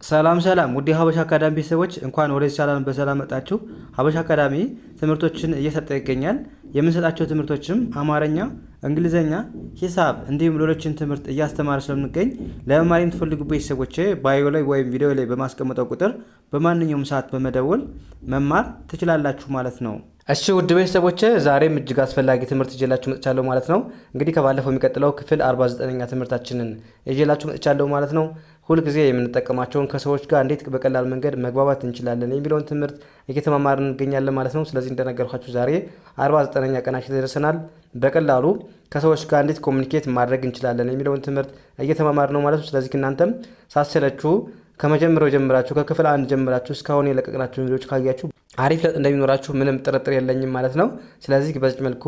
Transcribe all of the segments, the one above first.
ሰላም ሰላም ውድ ሀበሻ አካዳሚ ቤተሰቦች እንኳን ወደዚህ ቻናል በሰላም መጣችሁ። ሀበሻ አካዳሚ ትምህርቶችን እየሰጠ ይገኛል። የምንሰጣቸው ትምህርቶችም አማርኛ፣ እንግሊዘኛ፣ ሂሳብ እንዲሁም ሌሎችን ትምህርት እያስተማረ ስለምንገኝ ለመማር የምትፈልጉ ቤተሰቦች ባዮ ላይ ወይም ቪዲዮ ላይ በማስቀመጠው ቁጥር በማንኛውም ሰዓት በመደወል መማር ትችላላችሁ ማለት ነው። እሺ ውድ ቤተሰቦች ዛሬም እጅግ አስፈላጊ ትምህርት ይዤላችሁ መጥቻለሁ ማለት ነው። እንግዲህ ከባለፈው የሚቀጥለው ክፍል 49ኛ ትምህርታችንን ይዤላችሁ መጥቻለሁ ማለት ነው። ሁልጊዜ የምንጠቀማቸውን ከሰዎች ጋር እንዴት በቀላል መንገድ መግባባት እንችላለን የሚለውን ትምህርት እየተማማርን እንገኛለን ማለት ነው። ስለዚህ እንደነገርኳችሁ ዛሬ 49ኛ ቀናችን ደርሰናል። በቀላሉ ከሰዎች ጋር እንዴት ኮሚኒኬት ማድረግ እንችላለን የሚለውን ትምህርት እየተማማርን ነው ማለት ነው። ስለዚህ እናንተም ሳትሰለቹ ከመጀመሪያው ጀምራችሁ ከክፍል 1 ጀምራችሁ እስካሁን የለቀቅናቸው ቪዲዮዎች ካያችሁ አሪፍ ለውጥ እንደሚኖራችሁ ምንም ጥርጥር የለኝም ማለት ነው። ስለዚህ በዚህ መልኩ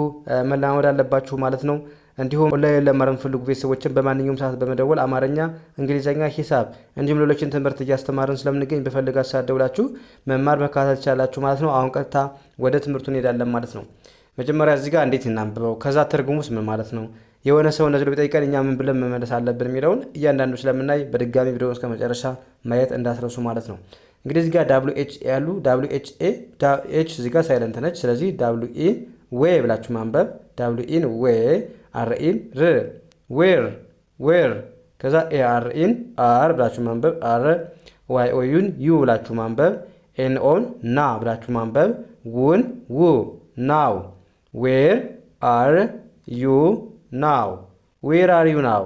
መለማመድ አለባችሁ ማለት ነው። እንዲሁም ኦንላይን ለመማር የምትፈልጉ ቤተሰቦችን በማንኛውም ሰዓት በመደወል አማርኛ፣ እንግሊዘኛ፣ ሂሳብ እንዲሁም ሌሎችን ትምህርት እያስተማርን ስለምንገኝ በፈልጋችሁ ሰዓት ደውላችሁ መማር መከታተል ትችላላችሁ ማለት ነው። አሁን ቀጥታ ወደ ትምህርቱ እንሄዳለን ማለት ነው። መጀመሪያ እዚህ ጋር እንዴት እናንብበው፣ ከዛ ትርጉሙስ ምን ማለት ነው፣ የሆነ ሰው እንደዚህ ቢጠይቀን እኛ ምን ብለን መመለስ አለብን የሚለውን እያንዳንዱ ስለምናይ በድጋሚ ቪዲዮውን እስከ መጨረሻ ማየት እንዳትረሱ ማለት ነው። እንግዲህ እዚህ ጋር WH ያሉ WHA H እዚህ ጋር ሳይለንት ነች። ስለዚህ WE ዌ ብላችሁ ማንበብ WE ዌ RE ር ዌር ከዛ ARE አር ብላችሁ ማንበብ RYOU ዩ ብላችሁ ማንበብ NO ና ብላችሁ ማንበብ ውን ው ናው ዌር አር ዩ ናው ዌር አር ዩ ናው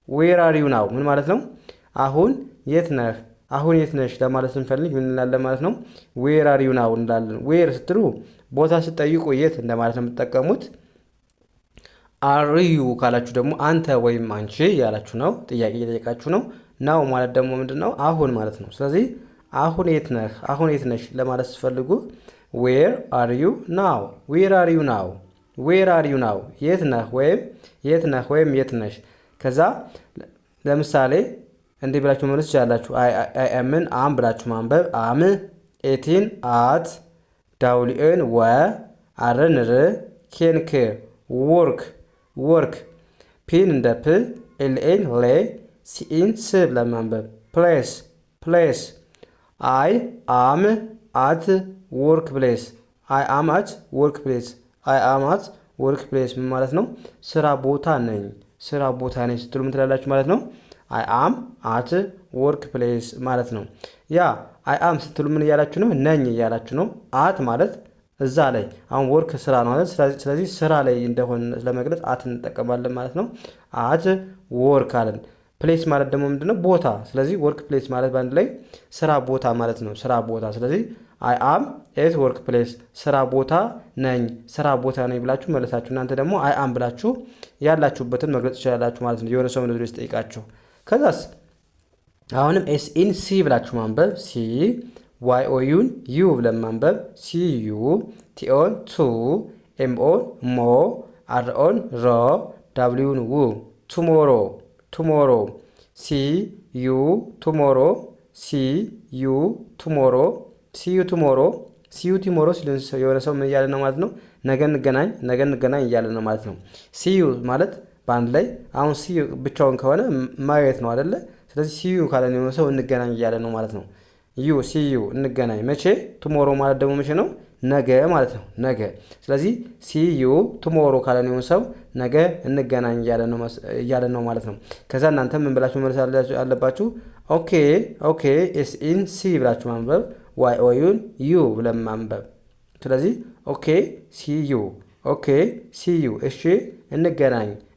ዌር አር ዩ ናው ምን ማለት ነው? አሁን የት ነህ? አሁን የት ነሽ ለማለት ስንፈልግ ምን እንላለን ማለት ነው? ዌር አር ዩ ናው እንላለን። ዌር ስትሉ ቦታ ስትጠይቁ የት እንደማለት ነው የምትጠቀሙት። አር ዩ ካላችሁ ደግሞ አንተ ወይም አንቺ ያላችሁ ነው፣ ጥያቄ እየጠየቃችሁ ነው። ናው ማለት ደግሞ ምንድነው? አሁን ማለት ነው። ስለዚህ አሁን የት ነህ? አሁን የት ነሽ ለማለት ስትፈልጉ ዌር አር ዩ ናው ዌር አር ዩ ናው ዌር አር ዩ ናው የት ነህ ወይም የት ነህ ወይም የት ነሽ። ከዛ ለምሳሌ እንዲህ ብላችሁ መመለስ ትችላላችሁ። አይ አምን አም ብላችሁ ማንበብ አም ኤቲን አት ዳውሊን ወ አርን ር ኬን ክ ወርክ ፒን እንደ ፕ ኤልኤን ሌ ሲኢን ስ ብለን ማንበብ ፕሌስ አይ አም አት ወርክ ፕሌስ አይ አም አት ወርክ ፕሌስ አይ አም አት ወርክ ፕሌስ ምን ማለት ነው? ስራ ቦታ ነኝ ስትሉ ምን ትላላችሁ ማለት ነው? አይ አም አት ወርክ ፕሌስ ማለት ነው። ያ አይ አም ስትሉ ምን እያላችሁ ነው? ነኝ እያላችሁ ነው። አት ማለት እዛ ላይ፣ አሁን ወርክ ስራ ነው ማለት ስለዚህ ስራ ላይ እንደሆነ ለመግለጽ አት እንጠቀማለን ማለት ነው። አት ወርክ አለን። ፕሌስ ማለት ደግሞ ምንድነው? ቦታ። ስለዚህ ወርክ ፕሌስ ማለት በአንድ ላይ ስራ ቦታ ማለት ነው። ስራ ቦታ። ስለዚህ አይ አም ኤት ወርክ ፕሌስ ስራ ቦታ ነኝ ብላችሁ መለሳችሁ። እናንተ ደግሞ አይ አም ብላችሁ ያላችሁበትን መግለጽ ትችላላችሁ ማለት ነው። የሆነ ሰው እንደዚህ ሲጠይቃችሁ ከዛስ አሁንም ኤስኢን ሲ ብላችሁ ማንበብ ሲ ዋይኦዩን ዩ ብለን ማንበብ ሲዩ ቲኦን ቱ ኤምኦን ሞ አርኦን ሮ ዳብሊውን ው ቱሞሮ ሲዩ ቱሞሮ የሆነ ሰው ምን እያለ ነው ማለት ነው? ነገ እንገናኝ እያለ ነው ማለት ነው። ሲዩ ማለት በአንድ ላይ አሁን ሲዩ ብቻውን ከሆነ ማየት ነው አይደለ? ስለዚህ ሲዩ ካለን የሆነ ሰው እንገናኝ እያለ ነው ማለት ነው። ሲዩ እንገናኝ። መቼ? ቱሞሮ ማለት ደግሞ መቼ ነው? ነገ ማለት ነው። ነገ። ስለዚህ ሲዩ ቱሞሮ ካለን የሆነ ሰው ነገ እንገናኝ እያለ ነው ማለት ነው። ከዛ እናንተ ምን ብላችሁ መመለስ አለባችሁ? ኦኬ ኤስኢን ሲ ብላችሁ ማንበብ ዋይኦዩን ዩ ብለን ማንበብ። ስለዚህ ኦኬ ሲዩ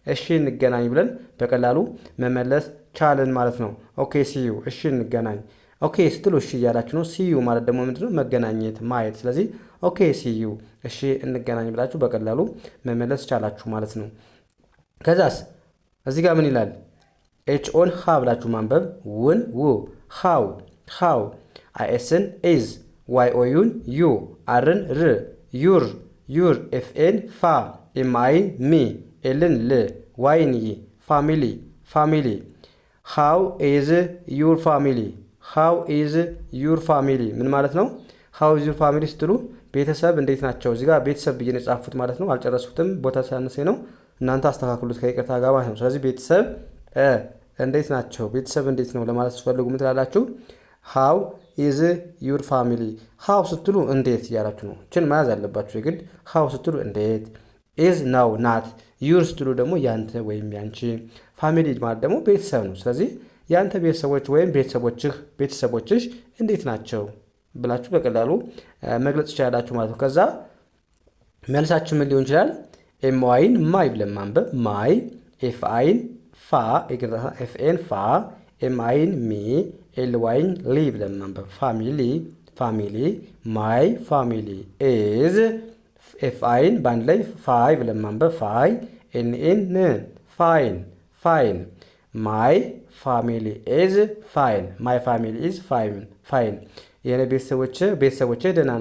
እሺ እንገናኝ ብለን በቀላሉ መመለስ ቻልን ማለት ነው። ኦኬ ሲዩ እሺ እንገናኝ። ኦኬ ስትሉ እሺ እያላችሁ ነው። ሲዩ ማለት ደግሞ ምንድነው? መገናኘት፣ ማየት። ስለዚህ ኦኬ ሲዩ እሺ እንገናኝ ብላችሁ በቀላሉ መመለስ ቻላችሁ ማለት ነው። ከዛስ እዚህ ጋር ምን ይላል? ኤች ኦን ሃ ብላችሁ ማንበብ ውን ው ሃው አይኤስን ኢዝ ዋይኦዩን ዩ አርን ር ዩር ኤፍኤን ፋ ኤምአይን ሚ ኤልን ል ዋይን ይ ፋሚሊ ሃው ኢዝ ዩር ፋሚሊ ምን ማለት ነው? ሃው ኢዝ ዩር ፋሚሊ ስትሉ ቤተሰብ እንዴት ናቸው? እዚህ ጋር ቤተሰብ ብዬ ነው የጻፍኩት ማለት ነው። አልጨረስኩትም፣ ቦታ ሳነሰኝ ነው። እናንተ አስተካክሉት ከይቅርታ ጋር ማለት ነው። ስለዚህ ቤተሰብ እንዴት ናቸው? ቤተሰብ እንዴት ነው ለማለት ስትፈልጉ ምን ትላላችሁ? ሃው ኢዝ ዩር ፋሚሊ። ሃው ስትሉ እንዴት እያላችሁ ነው። ችን መያዝ አለባችሁ የግድ። ሃው ስትሉ እንዴት፣ ኢዝ ነው ናት፣ ዩር ስትሉ ደግሞ ያንተ ወይም ያንቺ፣ ፋሚሊ ማለት ደግሞ ቤተሰብ ነው። ስለዚህ ያንተ ቤተሰቦች ወይም ቤተሰቦችሽ እንዴት ናቸው ብላችሁ በቀላሉ መግለጽ ይችላላችሁ ማለት ነው። ከዛ መልሳችሁ ምን ሊሆን ይችላል? ኤም ዋይን ማይ ብለን ማንበብ ማይ፣ ኤፍ አይን ፋ፣ ኤፍኤን ፋ፣ ኤም አይን ሚ፣ ኤል ዋይን ሊ ብለን ማንበብ ፋሚሊ፣ ፋሚሊ፣ ማይ ፋሚሊ ኢዝ፣ ኤፍ አይን በአንድ ላይ ፋይ ብለን ማንበብ ፋይ፣ ኤንኤን ፋይን፣ ፋይን፣ ማይ ፋሚሊ ኢዝ ፋይን፣ ማይ ፋሚሊ ኢዝ ፋይን። የኔ ቤተሰቦቼ ደህና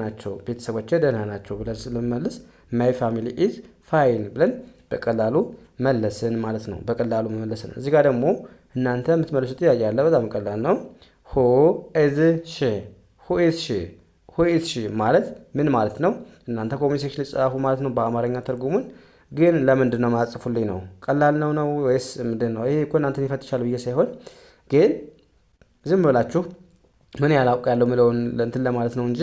ናቸው ብለን ስለመልስ ማይ ፋሚሊ ኢዝ ፋይን ብለን በቀላሉ መለስን ማለት ነው። በቀላሉ መመለስን። እዚህ ጋር ደግሞ እናንተ የምትመልሱት ጥያቄ ያለ በጣም ቀላል ነው። ሁ ኢዝ ሺ ማለት ምን ማለት ነው? እናንተ ኮሜንት ሴክሽን ጻፉ ማለት ነው በአማርኛ ትርጉሙን። ግን ለምንድን ነው ማጽፉልኝ ነው? ቀላል ነው ወይስ ምንድን ነው? ይሄ እኮ እናንተን ይፈትሻል ብዬ ሳይሆን ግን ዝም ብላችሁ ምን ያህል አውቃለሁ የሚለውን እንትን ለማለት ነው እንጂ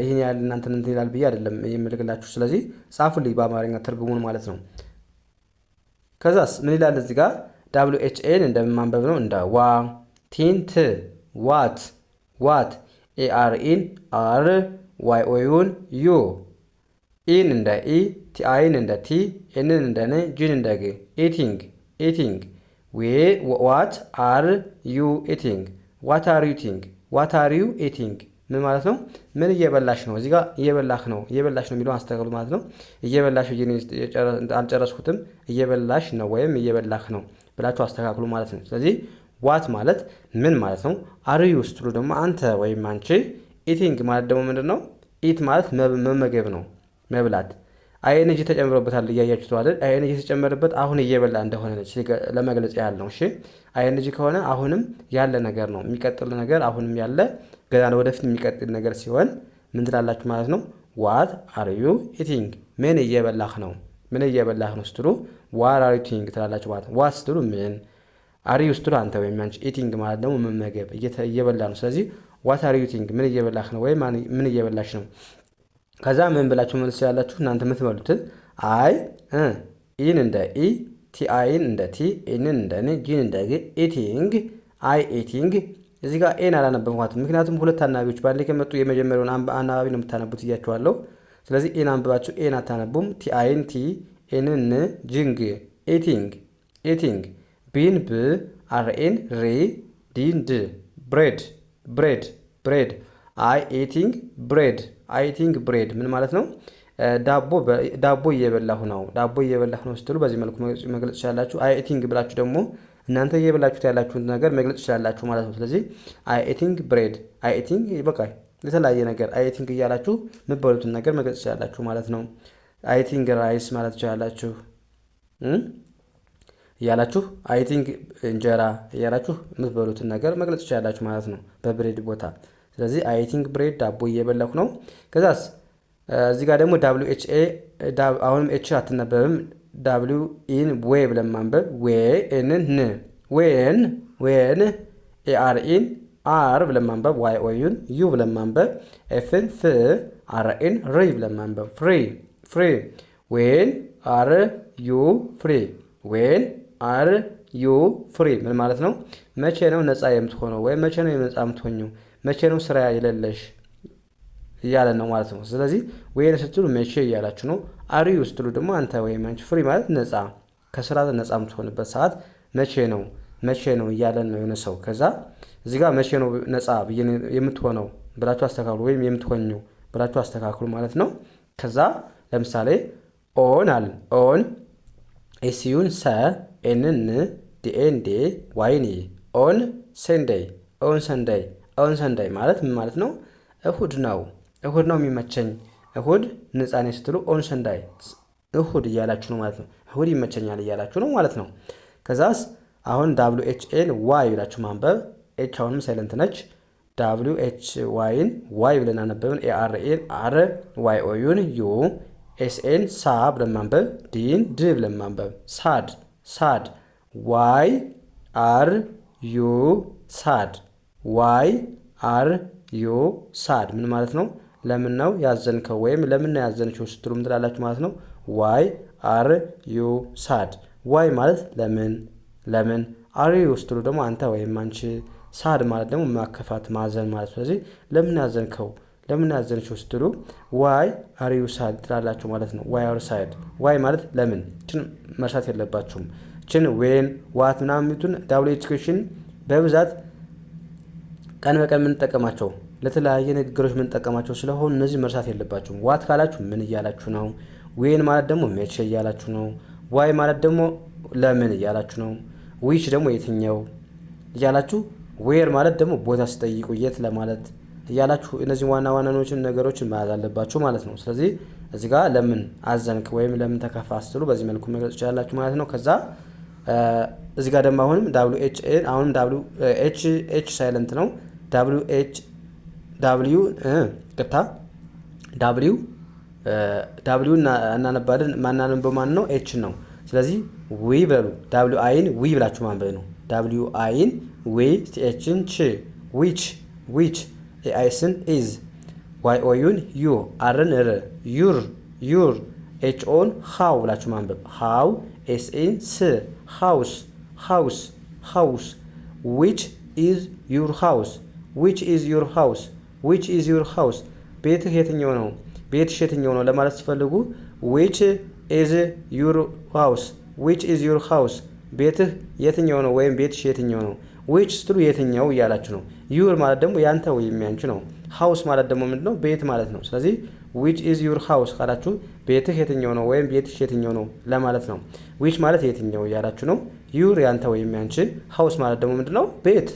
ይህን ያህል እናንተን እንትን ይላል ብዬ አይደለም የምልክላችሁ። ስለዚህ ጻፉልኝ በአማርኛ ትርጉሙን ማለት ነው። ከዛስ ምን ይላል እዚህ ጋር? ዳብሊው ኤች ኤን እንደማንበብ ነው እንደ ዋ፣ ቲን ት፣ ዋት፣ ኤአርኢን አር፣ ዋይ ኦዩን ዩ፣ ኢን እንደ ኢ፣ ቲአይን እንደ ቲ፣ ኤንን እንደ ን፣ ጂን እንደ ግ፣ ኢቲንግ፣ ዋት አር ዩ ኢቲንግ፣ ዋት አር ዩ ኢቲንግ ምን ማለት ነው? ምን እየበላሽ ነው? እዚህ ጋር እየበላሽ ነው የሚለውን አስተካክሉ ማለት ነው። እየበላሽ አልጨረስኩትም። እየበላሽ ነው ወይም እየበላህ ነው ብላችሁ አስተካክሉ ማለት ነው። ስለዚህ ዋት ማለት ምን ማለት ነው? አርዩ ስትሉ ደግሞ አንተ ወይም አንቺ። ኢቲንግ ማለት ደግሞ ምንድን ነው? ኢት ማለት መመገብ ነው፣ መብላት። አይኤንጂ ተጨምሮበታል እያያችሁ ተዋለ። አይኤንጂ የተጨመረበት አሁን እየበላ እንደሆነ ለመግለጽ ያህል ነው። እሺ አይኤንጂ ከሆነ አሁንም ያለ ነገር ነው፣ የሚቀጥል ነገር አሁንም ያለ ገና ወደፊት የሚቀጥል ነገር ሲሆን ምን ትላላችሁ ማለት ነው? ዋት አር ዩ ኢቲንግ፣ ምን እየበላህ ነው ስትሉ ዋት አር ዩ ኢቲንግ ትላላችሁ ማለት ነው። ዋት ስትሉ ምን፣ አር ዩ ስትሉ አንተ ወይም አንቺ፣ ኢቲንግ ማለት ደግሞ መመገብ እየበላ ነው። ስለዚህ ዋት አር ዩ ኢቲንግ፣ ምን እየበላህ ነው ወይም ምን እየበላሽ ነው። ከዛ ምን ብላችሁ መልስ ያላችሁ እናንተ የምትበሉትን አይ ኢን እንደ ኢ፣ ቲ አይን እንደ ቲ፣ ኤንን እንደ ን፣ ጂን እንደ ግ፣ ኢቲንግ፣ አይ ኢቲንግ። እዚህ ጋር ኤን አላነበብኳትም፣ ምክንያቱም ሁለት አናባቢዎች ባለ ከመጡ የመጀመሪያውን አናባቢ ነው የምታነቡት እያችኋለሁ። ስለዚህ ኤን አንብባችሁ ኤን አታነቡም። ቲ አይን ቲ፣ ኤንን ን፣ ጂንግ፣ ኢቲንግ፣ ቢን ብ፣ አርኤን ሬ፣ ዲን ድ፣ ብሬድ፣ አይ ኢቲንግ ብሬድ ምን ማለት ነው? ዳቦ እየበላሁ ነው ስትሉ በዚህ መልኩ መግለጽ ትችላላችሁ። አይ ኢቲንግ ብላችሁ ደግሞ እናንተ እየበላችሁት ያላችሁን ነገር መግለጽ ትችላላችሁ ማለት ነው። ስለዚህ አይ ኢቲንግ ብሬድ፣ አይ ኢቲንግ በቃ የተለያየ ነገር አይ ኢቲንግ እያላችሁ የምትበሉትን ነገር መግለጽ ትችላላችሁ ማለት ነው። አይ ኢቲንግ ራይስ ማለት ትችላላችሁ እያላችሁ አይ ኢቲንግ እንጀራ እያላችሁ የምትበሉትን ነገር መግለጽ ትችላላችሁ ማለት ነው በብሬድ ቦታ። ስለዚህ አይ ኢቲንግ ብሬድ ዳቦ እየበላሁ ነው። ከዛስ እዚህ ጋር ደግሞ ዳብሊው ኤች ኤ አሁንም ኤች አትነበብም። ዳብሊው ኢን ዌ ብለን ማንበብ ዌ፣ ኤንን ን፣ ዌን፣ ኤአር ኢን አር ብለን ማንበብ ዋይ ኦዩን ዩ ብለን ማንበብ ኤፍን ፍ፣ አርኤን ሪ ብለን ማንበብ ፍሪ፣ ዌን አር ዩ ፍሪ፣ ዌን አር ዩ ፍሪ ምን ማለት ነው? መቼ ነው ነፃ የምትሆነው ወይም መቼ ነው ነፃ የምትሆኘው? መቼ ነው ስራ የሌለሽ እያለ ነው ማለት ነው። ስለዚህ ወይን ስትሉ መቼ እያላችሁ ነው። አር ዩ ስትሉ ደግሞ አንተ ወይም አንቺ። ፍሪ ማለት ነፃ፣ ከስራ ነፃ የምትሆንበት ሰዓት መቼ ነው እያለን ነው የሆነ ሰው። ከዛ እዚህ ጋር መቼ ነው ነፃ የምትሆነው ብላችሁ አስተካክሉ፣ ወይም የምትሆኙ ብላችሁ አስተካክሉ ማለት ነው። ከዛ ለምሳሌ ኦን አለ ኦን ኤስዩን ሰ፣ ኤንን ዲኤን ዴ፣ ዋይን ኦን ሰንደይ ማለት ምን ማለት ነው? እሁድ ነው የሚመቸኝ። እሁድ ነፃ ነኝ ስትሉ ኦን ሰንዳይ እሁድ እያላችሁ ነው ማለት ነው። እሁድ ይመቸኛል እያላችሁ ነው ማለት ነው። ከዛስ አሁን ዳብሊው ኤች ኤን ዋይ ብላችሁ ማንበብ። ኤች አሁንም ሳይለንት ነች። ዳብሊው ኤች ዋይን ዋይ ብለን አነበብን። ኤአርኤን አር፣ ዋይ ኦዩን ዩ፣ ኤስኤን ሳ ብለን ማንበብ። ዲን ድ ብለን ማንበብ። ሳድ ዋይ አር ዩ ሳድ፣ ዋይ አር ዩ ሳድ ምን ማለት ነው? ለምን ነው ያዘንከው ወይም ለምን ነው ያዘንችው ስትሉ ምን ትላላችሁ ማለት ነው? ዋይ አር ዩ ሳድ። ዋይ ማለት ለምን አር ዩ ስትሉ ደግሞ አንተ ወይም አንቺ፣ ሳድ ማለት ደግሞ ማከፋት ማዘን ማለት። ስለዚህ ለምን ያዘንከው ለምን ያዘንችው ስትሉ ዋይ አር ዩ ሳድ ትላላችሁ ማለት ነው። ዋይ አር ሳድ። ዋይ ማለት ለምን። እችን መርሳት የለባችሁም። እችን ዌን ዋት ምናምን የሚሉትን ዳብሊው ኤጁኬሽን በብዛት ቀን በቀን የምንጠቀማቸው ለተለያየ ንግግሮች የምንጠቀማቸው ስለሆኑ እነዚህ መርሳት የለባችሁም። ዋት ካላችሁ ምን እያላችሁ ነው? ዌን ማለት ደግሞ መቼ እያላችሁ ነው። ዋይ ማለት ደግሞ ለምን እያላችሁ ነው። ዊች ደግሞ የትኛው እያላችሁ፣ ዌር ማለት ደግሞ ቦታ ስጠይቁ የት ለማለት እያላችሁ እነዚህ ዋና ዋናዎችን ነገሮችን መያዝ አለባችሁ ማለት ነው። ስለዚህ እዚህ ጋር ለምን አዘንክ ወይም ለምን ተከፋ ስትሉ በዚህ መልኩ መግለጽ ይችላላችሁ ማለት ነው። ከዛ እዚህ ጋር ደግሞ አሁንም ዳብሊው ኤች ኤን አሁንም ዳብሊው ኤች ኤች ሳይለንት ነው። ዳብሊው ኤች ዳብሊው ቅታ ዳብሊው እናነባለን። ማናነበው ማን ነው? ኤች ነው። ስለዚህ ዊ በሉ። ዳብሊው አይን ዊ ብላችሁ ማንበብ ነው። ዳብሊው አይን ዊ፣ ኤችን ች፣ ዊች፣ ኤአይስን ኢዝ፣ ዋይ ኦዩን ዩ፣ አርን ር፣ ዩር፣ ኤች ኦን ሃው ብላችሁ ማንበብ። ሃው፣ ኤስኤን ስ፣ ሃውስ፣ ዊች ኢዝ ዩር ሃውስ፣ ዊች ኢዝ ዩር ሃውስ፣ ቤትህ የትኛው ነው? ቤትሽ የትኛው ነው ለማለት ሲፈልጉ ዊች ኢዝ ዩር ሃውስ፣ ዊች ኢዝ ዩር ሃውስ፣ ቤትህ የትኛው ነው ወይም ቤትሽ የትኛው ነው። ዊች ስትሉ የትኛው እያላችሁ ነው። ዩር ማለት ደግሞ ያንተ ወይም ያንቺ ነው። ሃውስ ማለት ደግሞ ምንድነው? ቤት ማለት ነው። ስለዚህ ዊች ኢዝ ዩር ሃውስ ካላችሁ ቤትህ የትኛው ነው ወይም ቤትሽ የትኛው ነው ለማለት ነው። ዊች ማለት የትኛው እያላችሁ ነው። ዩር ያንተ ወይም ያንቺ፣ ሃውስ ማለት ደግሞ ምንድነው? ቤት።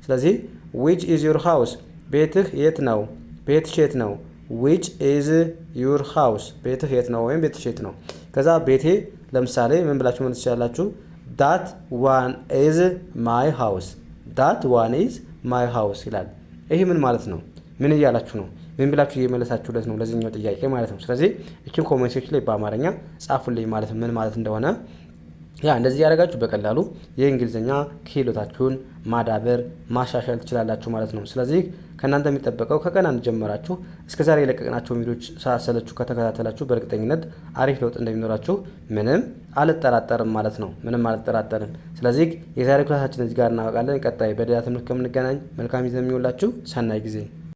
ስለዚህ ዊች ኢዝ ዩር ሃውስ፣ ቤትህ የት ነው? ቤትሽ የት ነው? ዊች ኢዝ ዩር ሃውስ፣ ቤትህ የት ነው ወይም ቤትሽ የት ነው። ከዛ ቤቴ ለምሳሌ ምን ብላችሁ ማለት ትችላላችሁ? ዳት ዋን ኢዝ ማይ ሃውስ፣ ዳት ዋን ኢዝ ማይ ሃውስ ይላል። ይሄ ምን ማለት ነው? ምን እያላችሁ ነው? ምን ብላችሁ እየመለሳችሁለት ነው ለዚህኛው ጥያቄ ማለት ነው። ስለዚህ እቺን ኮሜንት ሴክሽን ላይ በአማርኛ ጻፉልኝ ማለት ምን ማለት እንደሆነ። እንደዚህ ያደረጋችሁ በቀላሉ የእንግሊዝኛ ክህሎታችሁን ማዳበር ማሻሻል ትችላላችሁ ማለት ነው። ስለዚህ ከእናንተ የሚጠበቀው ከቀን አንድ ጀምራችሁ እስከዛሬ የለቀቅናቸው ቪዲዮዎች ሳሰለችሁ ከተከታተላችሁ በእርግጠኝነት አሪፍ ለውጥ እንደሚኖራችሁ ምንም አልጠራጠርም ማለት ነው። ምንም አልጠራጠርም። ስለዚህ የዛሬ ክላሳችን እዚህ ጋር እናበቃለን። ቀጣይ በሌላ ትምህርት ከምንገናኝ መልካም ጊዜ የሚውላችሁ። ሰናይ ጊዜ